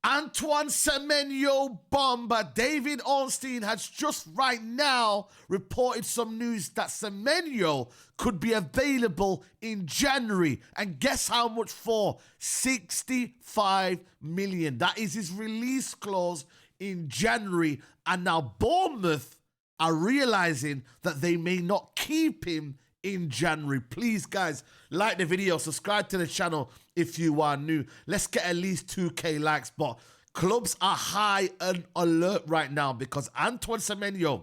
Antoine Semenyo bomber David Ornstein has just right now reported some news that Semenyo could be available in January. And guess how much for? 65 million. That is his release clause in January. And now Bournemouth are realizing that they may not keep him in January. Please, guys, like the video, subscribe to the channel if you are new. Let's get at least 2K likes. But clubs are high and alert right now because Antoine Semenyo,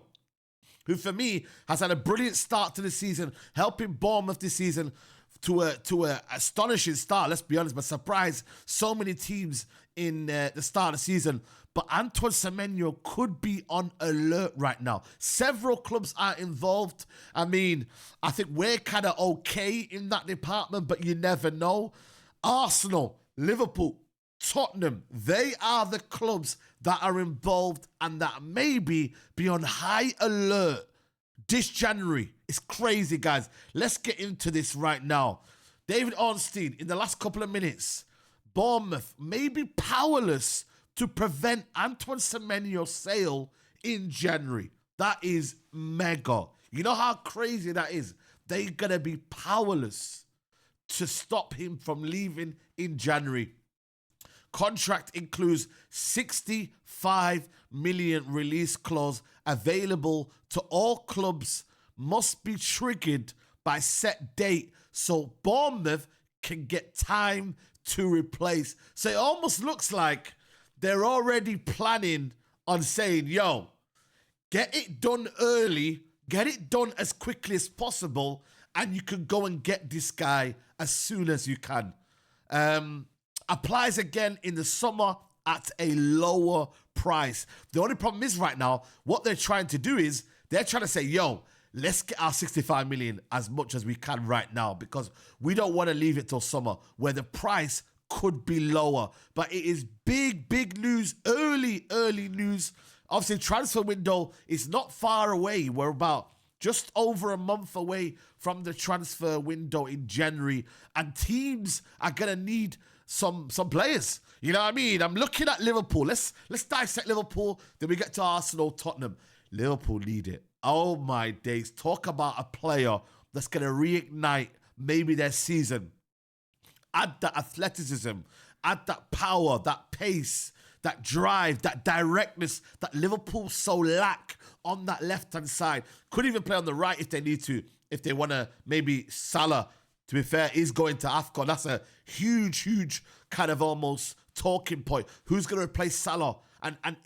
who for me has had a brilliant start to the season, helping Bournemouth this season to a astonishing start, let's be honest, but surprised so many teams in the start of the season. But Antoine Semenyo could be on alert right now. Several clubs are involved. I mean, I think we're kind of okay in that department, but you never know. Arsenal, Liverpool, Tottenham, they are the clubs that are involved and that maybe be on high alert this January. It's crazy, guys. Let's get into this right now. David Ornstein, in the last couple of minutes, Bournemouth may be powerless to prevent Antoine Semenyo's sale in January. That is mega. You know how crazy that is? They're going to be powerless to stop him from leaving in January. Contract includes 65 million release clause available to all clubs, must be triggered by set date so Bournemouth can get time to replace. So it almost looks like they're already planning on saying, yo, get it done early, get it done as quickly as possible, and you can go and get this guy as soon as you can. Applies again in the summer at a lower price. The only problem is right now, what they're trying to do is they're trying to say, yo, let's get our 65 million as much as we can right now because we don't want to leave it till summer where the price could be lower. But it is big news, early news. Obviously, transfer window is not far away. We're about just over a month away from the transfer window in January, and teams are going to need some players. You know what I mean? I'm looking at Liverpool. Let's dissect Liverpool. Then we get to Arsenal, Tottenham. Liverpool need it. Oh my days. Talk about a player that's going to reignite maybe their season. Add that athleticism, add that power, that pace, that drive, that directness that Liverpool so lack on that left-hand side. Could even play on the right if they need to, if they want to. Maybe Salah, to be fair, is going to AFCON. That's a huge kind of almost talking point. Who's going to replace Salah? And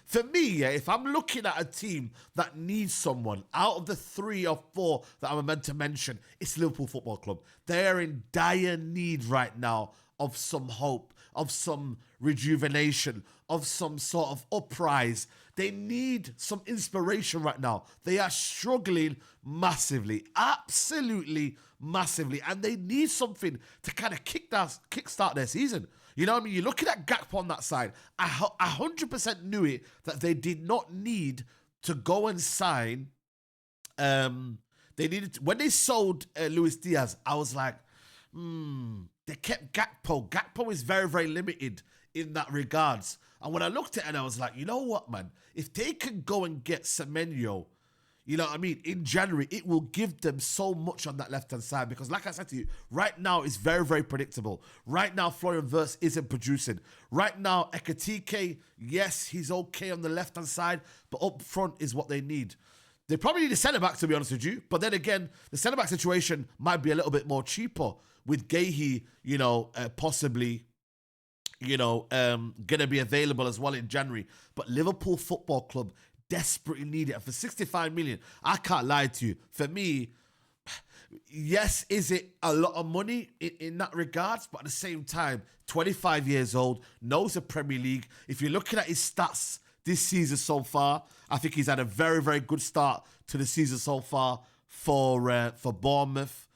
for me, yeah, if I'm looking at a team that needs someone, out of the 3 or 4 that I'm meant to mention, it's Liverpool Football Club. They're in dire need right now of some hope, of some rejuvenation, of some sort of uprise. They need some inspiration right now. They are struggling massively, absolutely massively, and they need something to kind of kickstart their season. You know what I mean? You're looking at Gakpo on that side. I 100% knew it that they did not need to go and sign. They needed to, when they sold Luis Diaz, I was like, they kept Gakpo. Gakpo is very limited in that regards. And when I looked at it, I was like, you know what, man? If they can go and get Semenyo, you know what I mean, in January, it will give them so much on that left-hand side. Because like I said to you, right now it's very predictable. Right now, Florian Wirtz isn't producing. Right now, Ekitike, yes, he's okay on the left-hand side, but up front is what they need. They probably need a centre-back, to be honest with you. But then again, the centre-back situation might be a little bit more cheaper with Guehi, you know, possibly, you know, going to be available as well in January. But Liverpool Football Club desperately need it. And for 65 million, I can't lie to you. For me, yes, is it a lot of money in that regards? But at the same time, 25 years old, knows the Premier League. If you're looking at his stats this season so far, I think he's had a very good start to the season so far for Bournemouth.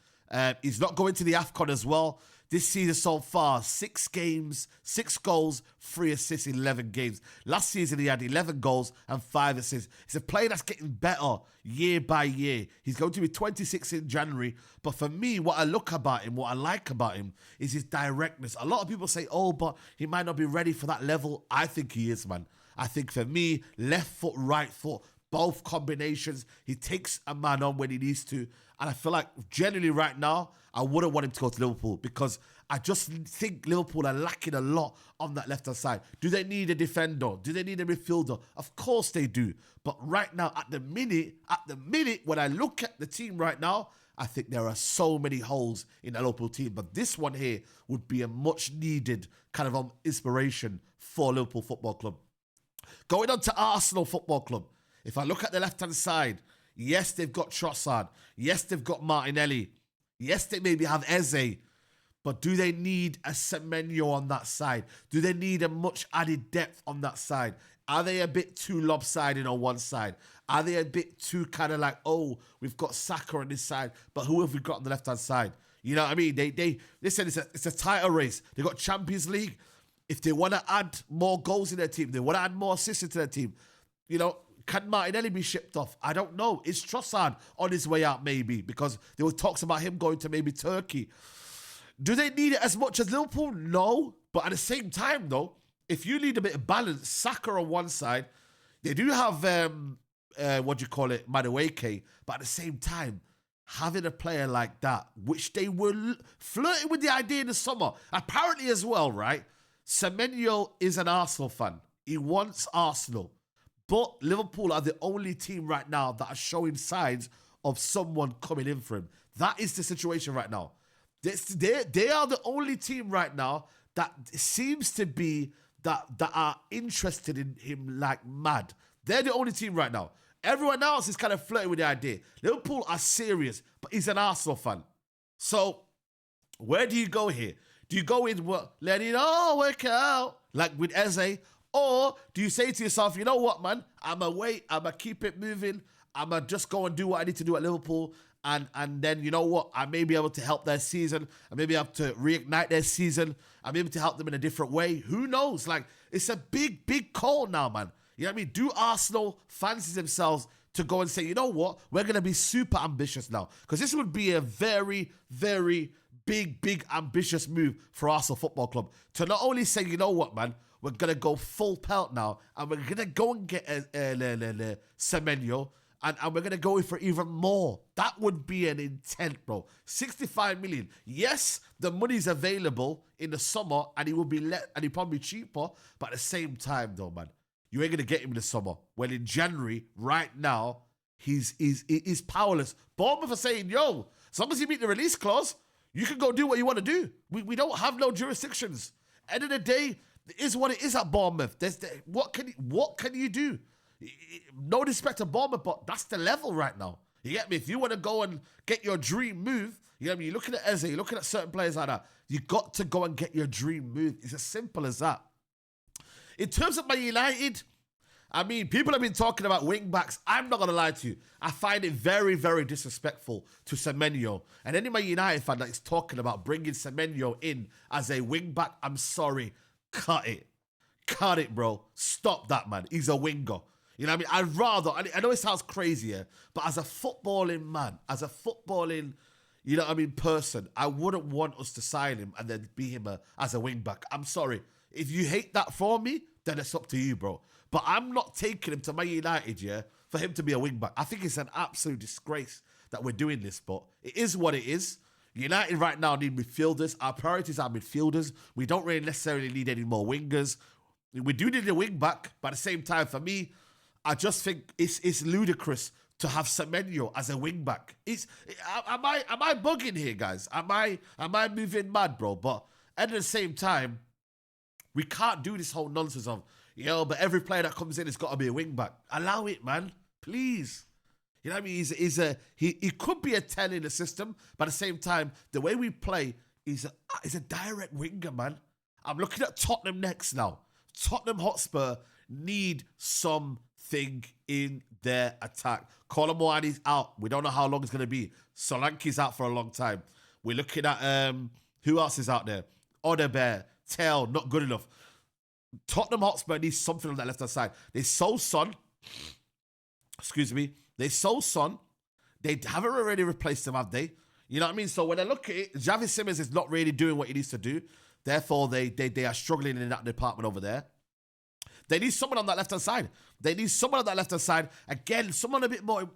He's not going to the AFCON as well. This season so far, 6 games, 6 goals, 3 assists in 11 games. Last season, he had 11 goals and 5 assists. He's a player that's getting better year by year. He's going to be 26 in January. But for me, what I look about him, what I like about him, is his directness. A lot of people say, oh, but he might not be ready for that level. I think he is, man. I think for me, left foot, right foot, both combinations. He takes a man on when he needs to. And I feel like generally right now, I wouldn't want him to go to Liverpool because I just think Liverpool are lacking a lot on that left-hand side. Do they need a defender? Do they need a midfielder? Of course they do. But right now, at the minute, when I look at the team right now, I think there are so many holes in the Liverpool team. But this one here would be a much-needed kind of inspiration for Liverpool Football Club. Going on to Arsenal Football Club. If I look at the left-hand side, yes, they've got Trossard. Yes, they've got Martinelli. Yes, they maybe have Eze. But do they need a Semenyo on that side? Do they need a much added depth on that side? Are they a bit too lopsided on one side? Are they a bit too kind of like, oh, we've got Saka on this side, but who have we got on the left-hand side? You know what I mean? They listen, it's a title race. They got Champions League. If they want to add more goals in their team, they want to add more assists into their team, you know, can Martinelli be shipped off? I don't know. Is Trossard on his way out maybe? Because there were talks about him going to maybe Turkey. Do they need it as much as Liverpool? No. But at the same time, though, if you need a bit of balance, Saka on one side, they do have, Madueke. But at the same time, having a player like that, which they were flirting with the idea in the summer, apparently as well, right? Semenyo is an Arsenal fan. He wants Arsenal. But Liverpool are the only team right now that are showing signs of someone coming in for him. That is the situation right now. They are the only team right now that seems to be that are interested in him like mad. They're the only team right now. Everyone else is kind of flirting with the idea. Liverpool are serious, but he's an Arsenal fan. So where do you go here? Do you go in, let it all work out, like with Eze? Or do you say to yourself, you know what, man? I'm going to wait. I'm going to keep it moving. I'm going to just go and do what I need to do at Liverpool. And then, you know what? I may be able to help their season. I may be able to reignite their season. I may be able to help them in a different way. Who knows? Like, it's a big, big call now, man. You know what I mean? Do Arsenal fancy themselves to go and say, you know what? We're going to be super ambitious now. Because this would be a very, very big, big ambitious move for Arsenal Football Club. To not only say, you know what, man? We're going to go full pelt now. And we're going to go and get Semenyo. And we're going to go in for even more. That would be an intent, bro. 65 million. Yes, the money's available in the summer and he will be and he'll probably be cheaper. But at the same time, though, man, you ain't going to get him in the summer. Well, in January, right now, he's powerless. Bournemouth are saying, yo, as long as you meet the release clause, you can go do what you want to do. We don't have no jurisdictions. End of the day, it is what it is at Bournemouth. What can you do? No disrespect to Bournemouth, but that's the level right now. You get me? If you want to go and get your dream move, you know what I mean? You're looking at Eze, you're looking at certain players like that. You got to go and get your dream move. It's as simple as that. In terms of Man United, I mean, people have been talking about wing backs. I'm not going to lie to you. I find it very, very disrespectful to Semenyo. And any Man United fan that is talking about bringing Semenyo in as a wing back, I'm sorry. Cut it. Cut it, bro. Stop that, man. He's a winger. You know what I mean? I know it sounds crazy, yeah, but as a footballing man, as a footballing, you know what I mean, person, I wouldn't want us to sign him and then be him as a wing back. I'm sorry. If you hate that for me, then it's up to you, bro. But I'm not taking him to Man United, yeah, for him to be a wing back. I think it's an absolute disgrace that we're doing this, but it is what it is. United right now need midfielders. Our priorities are midfielders. We don't really necessarily need any more wingers. We do need a wing back, but at the same time, for me, I just think it's ludicrous to have Semenyo as a wing back. Am I bugging here, guys? Am I moving mad, bro? But at the same time, we can't do this whole nonsense of, but every player that comes in has got to be a wing back. Allow it, man. Please. You know what I mean? He could be a 10 in the system, but at the same time, the way we play is a direct winger, man. I'm looking at Tottenham next now. Tottenham Hotspur need something in their attack. Colomboani's out. We don't know how long it's going to be. Solanke's out for a long time. We're looking at Who else is out there? Odebear, Tail, not good enough. Tottenham Hotspur needs something on that left-hand side. They sold Son. Excuse me. They sold Son. They haven't already replaced him, have they? You know what I mean? So when I look at it, Xavi Simons is not really doing what he needs to do. Therefore, they are struggling in that department over there. They need someone on that left-hand side. They need someone on that left-hand side. Again, someone a bit more,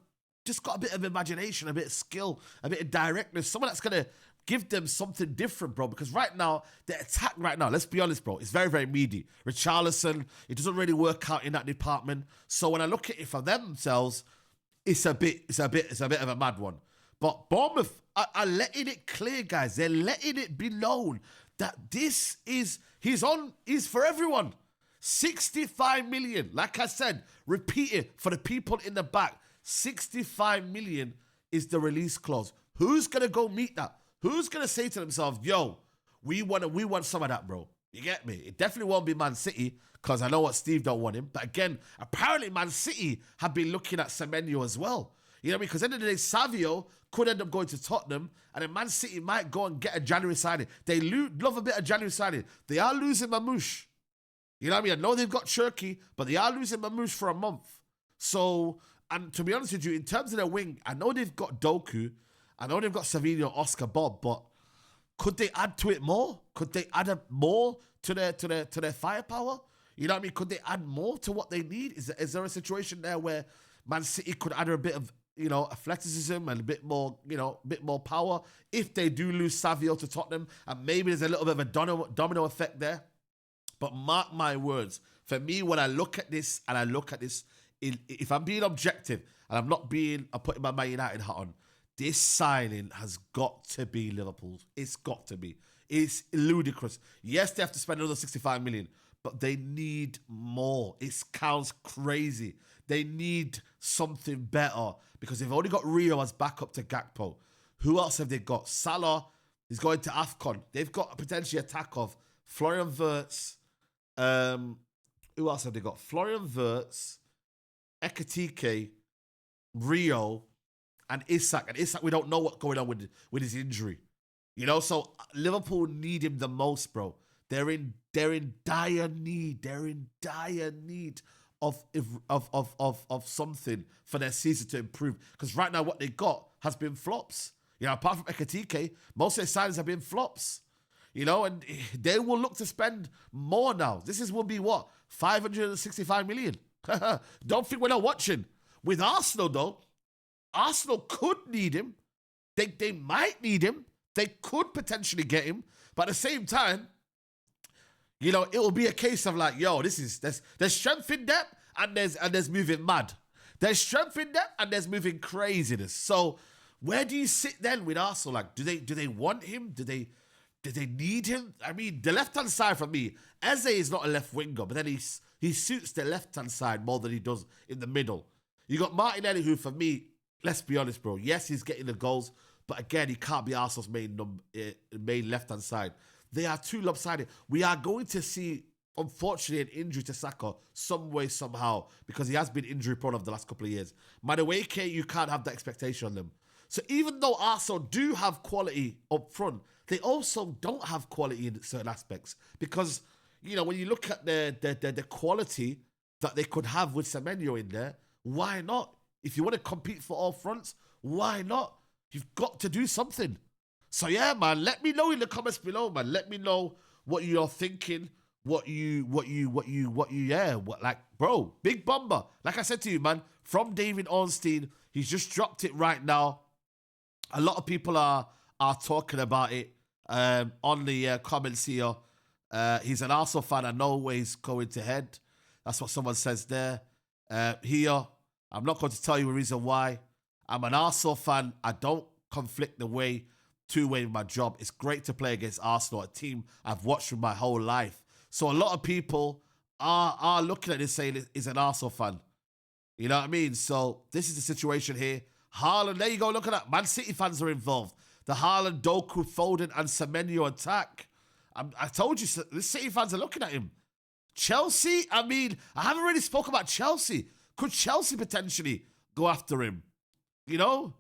just got a bit of imagination, a bit of skill, a bit of directness. Someone that's going to give them something different, bro. Because right now, the attack right now, let's be honest, bro, it's very, very meaty. Richarlison, it doesn't really work out in that department. So when I look at it for themselves, it's a bit of a mad one. But Bournemouth are letting it clear, guys. They're letting it be known that this is, he's for everyone. 65 million. Like I said, repeat it for the people in the back. 65 million is the release clause. Who's going to go meet that? Who's going to say to themselves, yo, we want some of that, bro? You get me? It definitely won't be Man City, because I know what Steve don't want him. But again, apparently Man City have been looking at Semenyo as well. You know what I mean? Because at the end of the day, Savio could end up going to Tottenham, and then Man City might go and get a January signing. They love a bit of January signing. They are losing Mamouche. You know what I mean? I know they've got Cherky, but they are losing Mamouche for a month. So, and to be honest with you, in terms of their wing, I know they've got Doku, I know they've got Savinho, Oscar, Bob, but could they add to it more? Could they add more to their firepower? You know what I mean? Could they add more to what they need? Is there a situation there where Man City could add a bit of, you know, athleticism and a bit more, you know, a bit more power if they do lose Savio to Tottenham, and maybe there's a little bit of a domino effect there? But mark my words, for me, when I look at this, if I'm being objective and I'm putting my Man United hat on, this signing has got to be Liverpool's. It's got to be. It's ludicrous. Yes, they have to spend another 65 million, but they need more. It sounds crazy. They need something better because they've only got Rio as backup to Gakpo. Who else have they got? Salah is going to AFCON. They've got a potential attack of Florian Wirtz. Who else have they got? Florian Wirtz, Ekitike, Rio, and Isak. And Isak, we don't know what's going on with his injury. You know, so Liverpool need him the most, bro. They're in dire need. They're in dire need of something for their season to improve. Because right now, what they got has been flops. You know, apart from Ekitike, most of their signings have been flops. You know, and they will look to spend more now. Will be what? 565 million. Don't think we're not watching. With Arsenal, though, Arsenal could need him. They might need him. They could potentially get him. But at the same time, you know, it will be a case of like, yo, there's strength in depth and there's moving mad. There's strength in depth and there's moving craziness. So where do you sit then with Arsenal? Like, do they want him? Do they need him? I mean, the left-hand side for me, Eze is not a left winger, but then he suits the left-hand side more than he does in the middle. You got Martinelli, who for me, let's be honest, bro, yes, he's getting the goals, but again, he can't be Arsenal's main left-hand side. They are too lopsided. We are going to see, unfortunately, an injury to Saka some way, somehow, because he has been injury-prone over the last couple of years. Madueke, you can't have that expectation on them. So even though Arsenal do have quality up front, they also don't have quality in certain aspects. Because, you know, when you look at the quality that they could have with Semenyo in there, why not? If you want to compete for all fronts, why not? You've got to do something. So yeah, man, let me know in the comments below, man. Let me know what you're thinking, bro, big bomber. Like I said to you, man, from David Ornstein, he's just dropped it right now. A lot of people are talking about it on the comments here. He's an Arsenal fan. I know where he's going to head. That's what someone says there. Here, I'm not going to tell you a reason why. I'm an Arsenal fan. I don't conflict the way two-way with my job. It's great to play against Arsenal, a team I've watched for my whole life. So a lot of people are looking at this saying he's an Arsenal fan. You know what I mean? So this is the situation here. Haaland, there you go, look at that. Man City fans are involved. The Haaland, Doku, Foden, and Semenyo attack. I told you, the City fans are looking at him. Chelsea, I mean, I haven't really spoken about Chelsea. Could Chelsea potentially go after him? You know?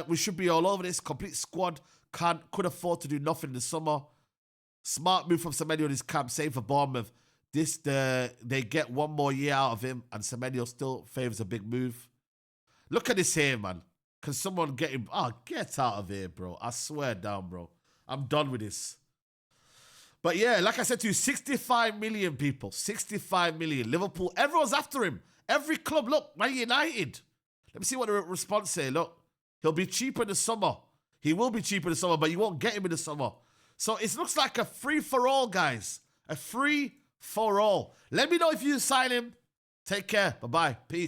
We should be all over this. Complete squad, could afford to do nothing in the summer. Smart move from Semenyo in his camp, same for Bournemouth. They get one more year out of him, and Semenyo still favours a big move. Look at this here, man. Can someone get him? Oh, get out of here, bro. I swear down, bro. I'm done with this. But yeah, like I said to you, 65 million people. 65 million. Liverpool, everyone's after him. Every club, look, Man United. Let me see what the response say. Look, he'll be cheaper in the summer. He will be cheaper in the summer, but you won't get him in the summer. So it looks like a free-for-all, guys. A free-for-all. Let me know if you sign him. Take care. Bye-bye. Peace.